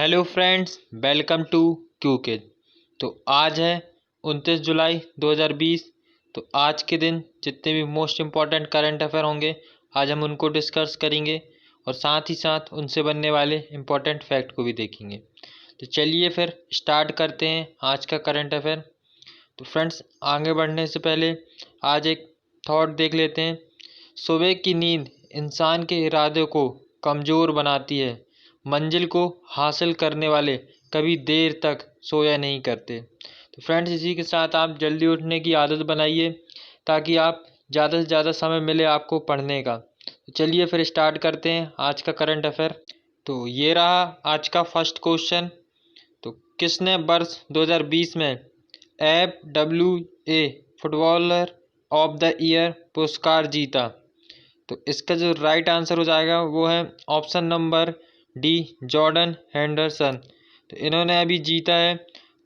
Hello friends, welcome to Qkid. तो आज है 29 जुलाई 2020। तो आज के दिन जितने भी मोस्ट इम्पॉर्टेंट करंट अफेयर होंगे आज हम उनको डिस्कस करेंगे और साथ ही साथ उनसे बनने वाले इम्पॉर्टेंट फैक्ट को भी देखेंगे। तो चलिए फिर स्टार्ट करते हैं आज का करंट अफेयर। तो फ्रेंड्स, आगे बढ़ने से पहले आज एक थॉट देख लेते हैं। सुबह की नींद इंसान के इरादे को कमज़ोर बनाती है। मंजिल को हासिल करने वाले कभी देर तक सोया नहीं करते। तो फ्रेंड्स, इसी के साथ आप जल्दी उठने की आदत बनाइए ताकि आप ज़्यादा से ज़्यादा समय मिले आपको पढ़ने का। तो चलिए फिर स्टार्ट करते हैं आज का करंट अफेयर। तो ये रहा आज का फर्स्ट क्वेश्चन। तो किसने वर्ष 2020 में FWA footballer of the year पुरस्कार जीता? तो इसका जो राइट आंसर हो जाएगा वो है option number D, Jordan Henderson. तो इन्होंने अभी जीता है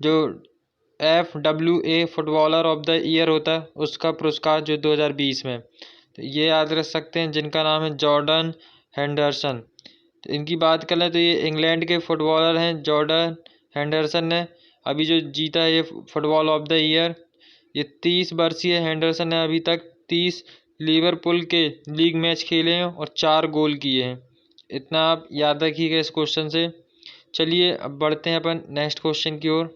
जो FWA footballer of the year होता है उसका पुरस्कार जो 2020 में। तो ये याद रख सकते हैं जिनका नाम है जॉर्डन हेंडरसन। तो इनकी बात करें तो ये इंग्लैंड के फुटबॉलर हैं। जॉर्डन हेंडरसन ने अभी जो जीता है ये फुटबॉल ऑफ द ईयर। ये 30 वर्षीय हेंडरसन ने अभी तक 30 लिवरपूल के लीग मैच खेले हैं और 4 गोल किए हैं। इतना आप याद रखिएगा इस क्वेश्चन से। चलिए अब बढ़ते हैं अपन नेक्स्ट क्वेश्चन की ओर।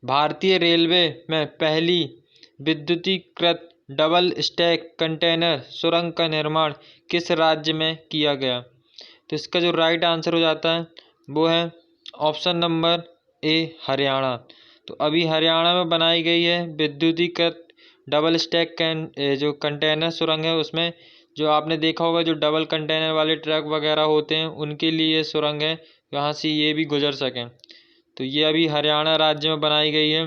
भारतीय रेलवे में पहली विद्युतीकृत डबल स्टैक कंटेनर सुरंग का निर्माण किस राज्य में किया गया? तो इसका जो राइट आंसर हो जाता है वो है ऑप्शन नंबर ए, हरियाणा। तो अभी हरियाणा में बनाई गई है विद्युतीकृत डबल स्टैक जो कंटेनर सुरंग है। उसमें जो आपने देखा होगा जो डबल कंटेनर वाले ट्रक वगैरह होते हैं उनके लिए ये सुरंग है, यहाँ से ये भी गुजर सकें। तो ये अभी हरियाणा राज्य में बनाई गई है।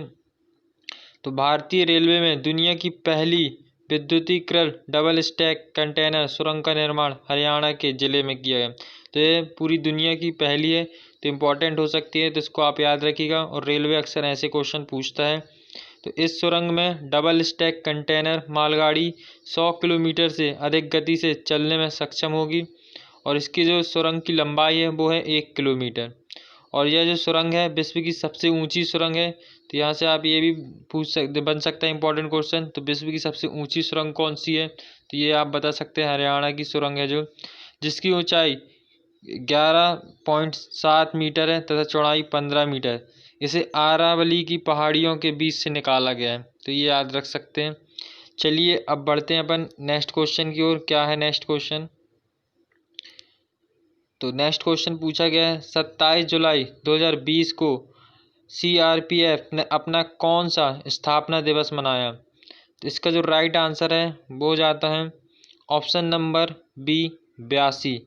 तो भारतीय रेलवे में दुनिया की पहली विद्युतीकृत डबल स्टैक कंटेनर सुरंग का निर्माण हरियाणा के ज़िले में किया गया। तो ये पूरी दुनिया की पहली है, तो इम्पोर्टेंट हो सकती है, तो इसको आप याद रखिएगा। और रेलवे अक्सर ऐसे क्वेश्चन पूछता है। तो इस सुरंग में डबल स्टैक कंटेनर मालगाड़ी 100 किलोमीटर से अधिक गति से चलने में सक्षम होगी और इसकी जो सुरंग की लंबाई है वो है 1 किलोमीटर। और यह जो सुरंग है विश्व की सबसे ऊंची सुरंग है। तो यहाँ से आप ये भी बन सकता है इंपॉर्टेंट क्वेश्चन। तो विश्व की सबसे ऊंची सुरंग कौन सी है? तो ये आप बता सकते हैं हरियाणा की सुरंग है जो, जिसकी ऊंचाई 11.7 मीटर है तथा चौड़ाई 15 मीटर। इसे अरावली की पहाड़ियों के बीच से निकाला गया है। तो ये याद रख सकते हैं। चलिए अब बढ़ते हैं अपन नेक्स्ट क्वेश्चन की ओर। क्या है नेक्स्ट क्वेश्चन? तो नेक्स्ट क्वेश्चन पूछा गया है 27 जुलाई 2020 को CRPF ने अपना कौन सा स्थापना दिवस मनाया? तो इसका जो राइट आंसर है वो हो जाता है ऑप्शन नंबर बी, 82।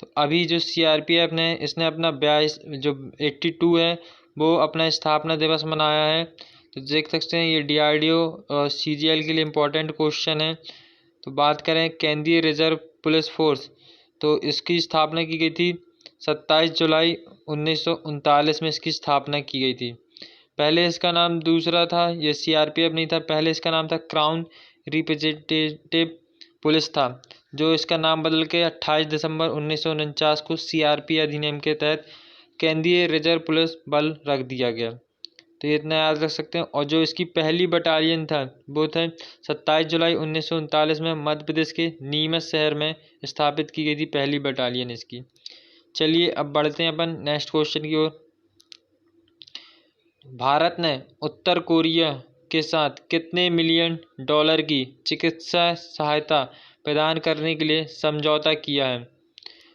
तो अभी जो CRPF ने इसने अपना 82 जो 82 है वो अपना स्थापना दिवस मनाया है। तो देख सकते हैं ये DRDO और CGL के लिए इम्पोर्टेंट क्वेश्चन है। तो बात करें केंद्रीय रिजर्व पुलिस फोर्स, तो इसकी स्थापना की गई थी 27 जुलाई 1939 में इसकी स्थापना की गई थी। पहले इसका नाम दूसरा था, ये CRPF नहीं था। पहले इसका नाम था क्राउन रिप्रेजेंटेटिव पुलिस था, जो इसका नाम बदल के 28 दिसंबर 1949 को CRP अधिनियम के तहत केंद्रीय रिजर्व पुलिस बल रख दिया गया। तो ये इतना याद रख सकते हैं। और जो इसकी पहली बटालियन था वो थे 27 जुलाई 1939 में मध्य प्रदेश के नीमच शहर में स्थापित की गई थी पहली बटालियन इसकी। चलिए अब बढ़ते हैं अपन नेक्स्ट क्वेश्चन की ओर। भारत ने उत्तर कोरिया के साथ कितने मिलियन डॉलर की चिकित्सा सहायता प्रदान करने के लिए समझौता किया है?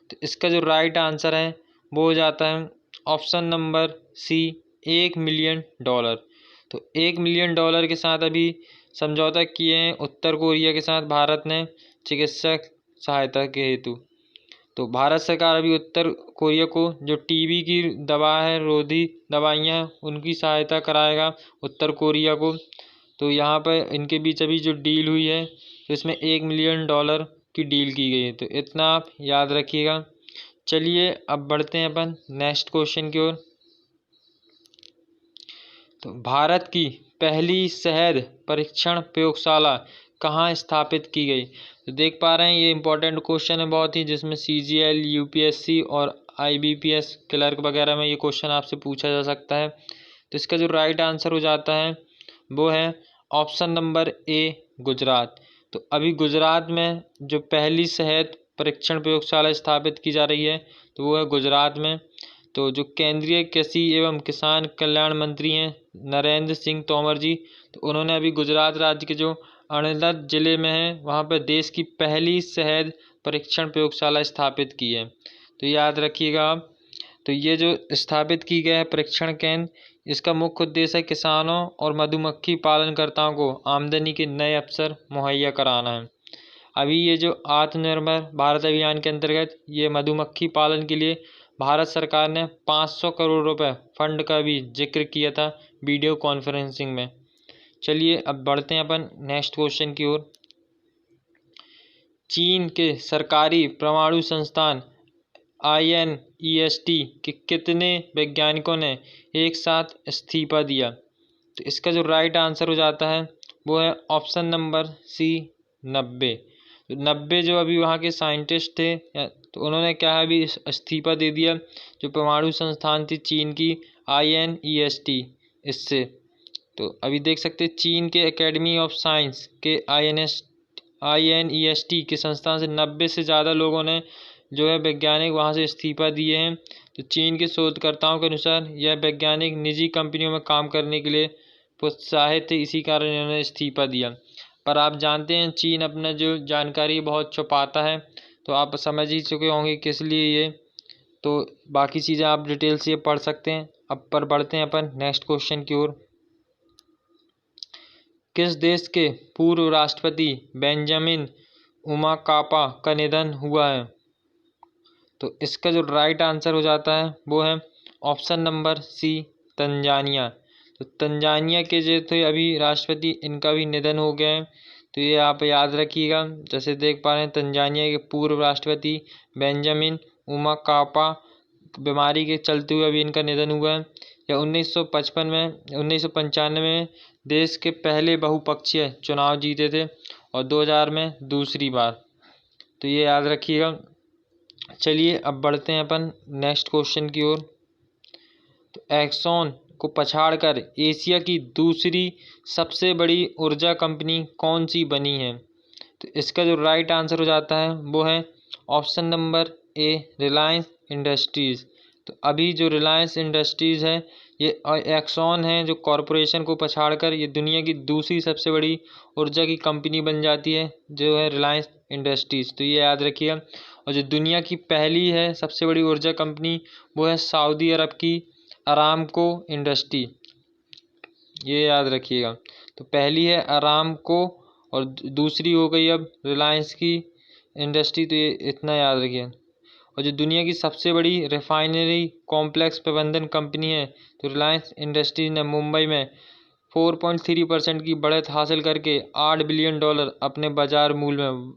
तो इसका जो राइट आंसर है वो हो जाता है option number C, 1 million dollar. तो 1 मिलियन डॉलर के साथ अभी समझौता किए हैं उत्तर कोरिया के साथ भारत ने चिकित्सा सहायता के हेतु। तो भारत सरकार अभी उत्तर कोरिया को जो TB की दवा है, रोधी दवाइयाँ, उनकी सहायता कराएगा उत्तर कोरिया को। तो यहाँ पर इनके बीच अभी जो डील हुई है तो इसमें 1 मिलियन डॉलर की डील की गई है। तो इतना आप याद रखिएगा। चलिए अब बढ़ते हैं अपन नेक्स्ट क्वेश्चन की ओर। तो भारत की पहली शहद परीक्षण प्रयोगशाला कहाँ स्थापित की गई? तो देख पा रहे हैं ये इंपॉर्टेंट क्वेश्चन है बहुत ही, जिसमें CGL, UPSC और IBPS क्लर्क वगैरह में ये क्वेश्चन आपसे पूछा जा सकता है। तो इसका जो राइट आंसर हो जाता है वो है ऑप्शन नंबर ए, गुजरात। तो अभी गुजरात में जो पहली शहद परीक्षण प्रयोगशाला स्थापित की जा रही है तो वो है गुजरात में। तो जो केंद्रीय कृषि एवं किसान कल्याण मंत्री हैं नरेंद्र सिंह तोमर जी, तो उन्होंने अभी गुजरात राज्य के जो अनंतनाग जिले में है वहाँ पर देश की पहली शहद परीक्षण प्रयोगशाला स्थापित की है। तो याद रखिएगा आप। तो ये जो स्थापित की गया है परीक्षण केंद्र, इसका मुख्य उद्देश्य है किसानों और मधुमक्खी पालनकर्ताओं को आमदनी के नए अवसर मुहैया कराना है। अभी ये जो आत्मनिर्भर भारत अभियान के अंतर्गत ये मधुमक्खी पालन के लिए भारत सरकार ने 500 करोड़ रुपए फंड का भी जिक्र किया था वीडियो कॉन्फ्रेंसिंग में। चलिए अब बढ़ते हैं अपन नेक्स्ट क्वेश्चन की ओर। चीन के सरकारी परमाणु संस्थान INEST के कितने वैज्ञानिकों ने एक साथ इस्तीफा दिया? तो इसका जो राइट आंसर हो जाता है वो है ऑप्शन नंबर सी, 90। तो 90 जो अभी वहाँ के साइंटिस्ट थे तो उन्होंने क्या है अभी इस्तीफा दे दिया। जो परमाणु संस्थान थी चीन की INEST, इससे तो अभी देख सकते हैं चीन के एकेडमी ऑफ साइंस के INEST के संस्थान से 90 से ज़्यादा लोगों ने जो है वैज्ञानिक वहाँ से इस्तीफा दिए हैं। तो चीन के शोधकर्ताओं के अनुसार यह वैज्ञानिक निजी कंपनियों में काम करने के लिए प्रोत्साहित थे, इसी कारण इन्होंने इस्तीफा दिया। पर आप जानते हैं चीन अपना जो जानकारी बहुत छुपाता है, तो आप समझ ही चुके होंगे किस लिए ये। तो बाकी चीज़ें आप डिटेल से पढ़ सकते हैं। अब पर बढ़ते हैं अपन नेक्स्ट क्वेश्चन की ओर। किस देश के पूर्व राष्ट्रपति बेंजामिन उमाकापा का निधन हुआ है? तो इसका जो राइट आंसर हो जाता है वो है ऑप्शन नंबर सी, तंजानिया। तो तंजानिया के जो थे अभी राष्ट्रपति, इनका भी निधन हो गया है। तो ये आप याद रखिएगा। जैसे देख पा रहे हैं तंजानिया के पूर्व राष्ट्रपति बेंजामिन उमाकापा बीमारी के चलते हुए अभी इनका निधन हुआ है। या 1995 में देश के पहले बहुपक्षीय चुनाव जीते थे और 2000 में दूसरी बार। तो ये याद रखिएगा। चलिए अब बढ़ते हैं अपन नेक्स्ट क्वेश्चन की ओर। तो एक्सॉन को पछाड़कर एशिया की दूसरी सबसे बड़ी ऊर्जा कंपनी कौन सी बनी है? तो इसका जो राइट आंसर हो जाता है वो है option number A, Reliance industries. तो अभी जो रिलायंस इंडस्ट्रीज़ है ये एक्सॉन है जो कॉरपोरेशन को पछाड़कर ये दुनिया की दूसरी सबसे बड़ी ऊर्जा की कंपनी बन जाती है, जो है रिलायंस इंडस्ट्रीज़। तो ये याद रखिएगा। और जो दुनिया की पहली है सबसे बड़ी ऊर्जा कंपनी वो है सऊदी अरब की अरामको इंडस्ट्री, ये याद रखिएगा। तो पहली है अरामको और दूसरी हो गई अब रिलायंस की इंडस्ट्री। तो ये इतना याद रखिए। और जो दुनिया की सबसे बड़ी रिफाइनरी कॉम्प्लेक्स प्रबंधन कंपनी है तो रिलायंस इंडस्ट्रीज ने मुंबई में 4.3% की बढ़त हासिल करके $8 बिलियन अपने बाजार मूल्य में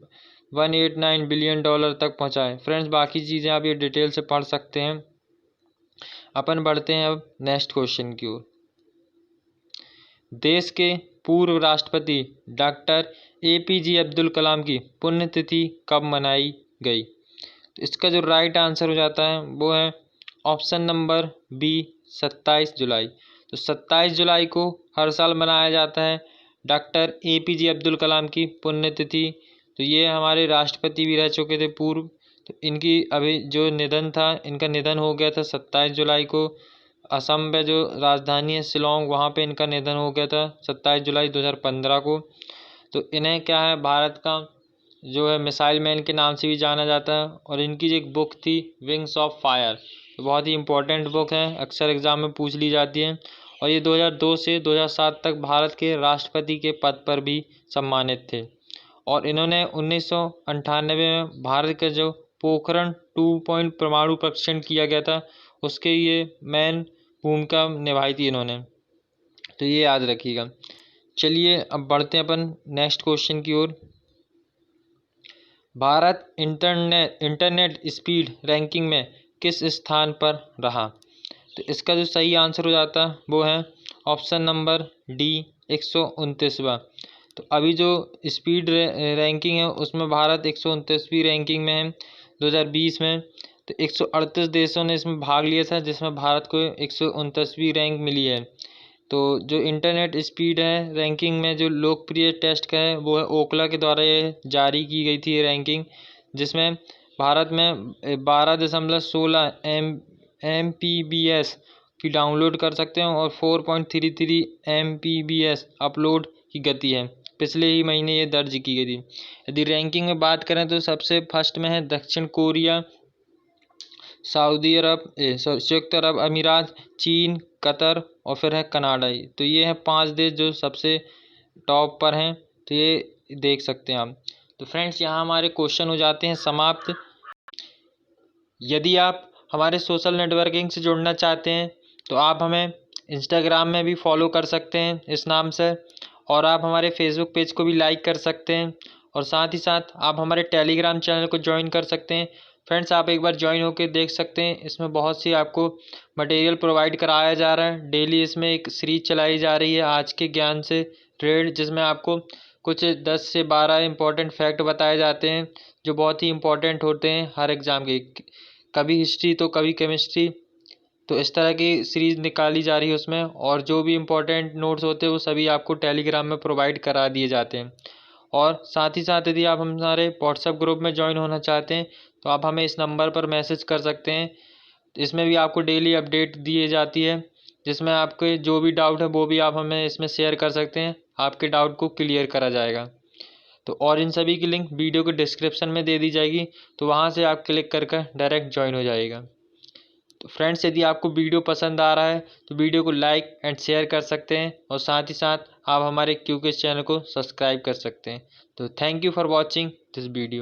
$189 बिलियन तक पहुंचाए। फ्रेंड्स बाकी चीज़ें आप ये डिटेल से पढ़ सकते हैं। अपन बढ़ते हैं अब नेक्स्ट क्वेश्चन की ओर। देश के पूर्व राष्ट्रपति डॉक्टर APJ अब्दुल कलाम की पुण्यतिथि कब मनाई गई? तो इसका जो राइट आंसर हो जाता है वो है ऑप्शन नंबर बी, 27 जुलाई। तो 27 जुलाई को हर साल मनाया जाता है डॉक्टर APJ अब्दुल कलाम की पुण्यतिथि। तो ये हमारे राष्ट्रपति भी रह चुके थे पूर्व। तो इनकी अभी जो निधन था, इनका निधन हो गया था 27 जुलाई को। असम में जो राजधानी है शिलोंग, वहाँ पे इनका निधन हो गया था 27 जुलाई 2015 को। तो इन्हें क्या है भारत का जो है मिसाइल मैन के नाम से भी जाना जाता है। और इनकी जो एक बुक थी विंग्स ऑफ फायर, तो बहुत ही इम्पोर्टेंट बुक है, अक्सर एग्जाम में पूछ ली जाती है। और ये 2002 से 2007 तक भारत के राष्ट्रपति के पद पर भी सम्मानित थे। और इन्होंने 1998 में भारत का जो पोखरण 2 परमाणु परीक्षण किया गया था उसके ये मेन भूमिका निभाई थी इन्होंने। तो ये याद रखिएगा। चलिए अब बढ़ते हैं अपन नेक्स्ट क्वेश्चन की ओर। भारत इंटरनेट स्पीड रैंकिंग में किस स्थान पर रहा? तो इसका जो सही आंसर हो जाता है वो है ऑप्शन नंबर डी, 129वां। तो अभी जो स्पीड रैंकिंग है उसमें भारत 129वीं रैंकिंग में है 2020 में। तो 138 देशों ने इसमें भाग लिया था, जिसमें भारत को 129वीं रैंक मिली है। तो जो इंटरनेट स्पीड है रैंकिंग में जो लोकप्रिय टेस्ट का है वो है ओकला के द्वारा ये जारी की गई थी ये रैंकिंग, जिसमें भारत में 12.16 Mbps की डाउनलोड कर सकते हैं और 4.33 Mbps अपलोड की गति है। पिछले ही महीने ये दर्ज की गई थी। यदि रैंकिंग में बात करें तो सबसे फर्स्ट में है दक्षिण कोरिया, सऊदी अरब, संयुक्त अरब अमीरात, चीन, कतर और फिर है कनाडा। तो ये हैं 5 देश जो सबसे टॉप पर हैं। तो ये देख सकते हैं आप। तो फ्रेंड्स यहाँ हमारे क्वेश्चन हो जाते हैं समाप्त। यदि आप हमारे सोशल नेटवर्किंग से जुड़ना चाहते हैं तो आप हमें इंस्टाग्राम में भी फॉलो कर सकते हैं इस नाम से, और आप हमारे फेसबुक पेज को भी लाइक कर सकते हैं, और साथ ही साथ आप हमारे टेलीग्राम चैनल को ज्वाइन कर सकते हैं। फ्रेंड्स आप एक बार ज्वाइन होकर देख सकते हैं, इसमें बहुत सी आपको मटेरियल प्रोवाइड कराया जा रहा है। डेली इसमें एक सीरीज चलाई जा रही है आज के ज्ञान से ट्रेड, जिसमें आपको कुछ 10 से 12 इंपॉर्टेंट फैक्ट बताए जाते हैं जो बहुत ही इंपॉर्टेंट होते हैं हर एग्ज़ाम के, कभी हिस्ट्री तो कभी केमिस्ट्री। तो इस तरह की सीरीज़ निकाली जा रही है उसमें, और जो भी इम्पोर्टेंट नोट्स होते हैं वो सभी आपको टेलीग्राम में प्रोवाइड करा दिए जाते हैं। और साथ ही साथ यदि आप हमारे व्हाट्सएप ग्रुप में ज्वाइन होना चाहते हैं तो आप हमें इस नंबर पर मैसेज कर सकते हैं। इसमें भी आपको डेली अपडेट दिए जाती है, जिसमें आपके जो भी डाउट है वो भी आप हमें इसमें शेयर कर सकते हैं, आपके डाउट को क्लियर करा जाएगा। तो और इन सभी की लिंक वीडियो के डिस्क्रिप्शन में दे दी जाएगी, तो वहाँ से आप क्लिक करके डायरेक्ट ज्वाइन हो जाएगा। तो फ्रेंड्स यदि आपको वीडियो पसंद आ रहा है तो वीडियो को लाइक एंड शेयर कर सकते हैं, और साथ ही साथ आप हमारे क्यूक्विज चैनल को सब्सक्राइब कर सकते हैं। तो thank you for watching this video.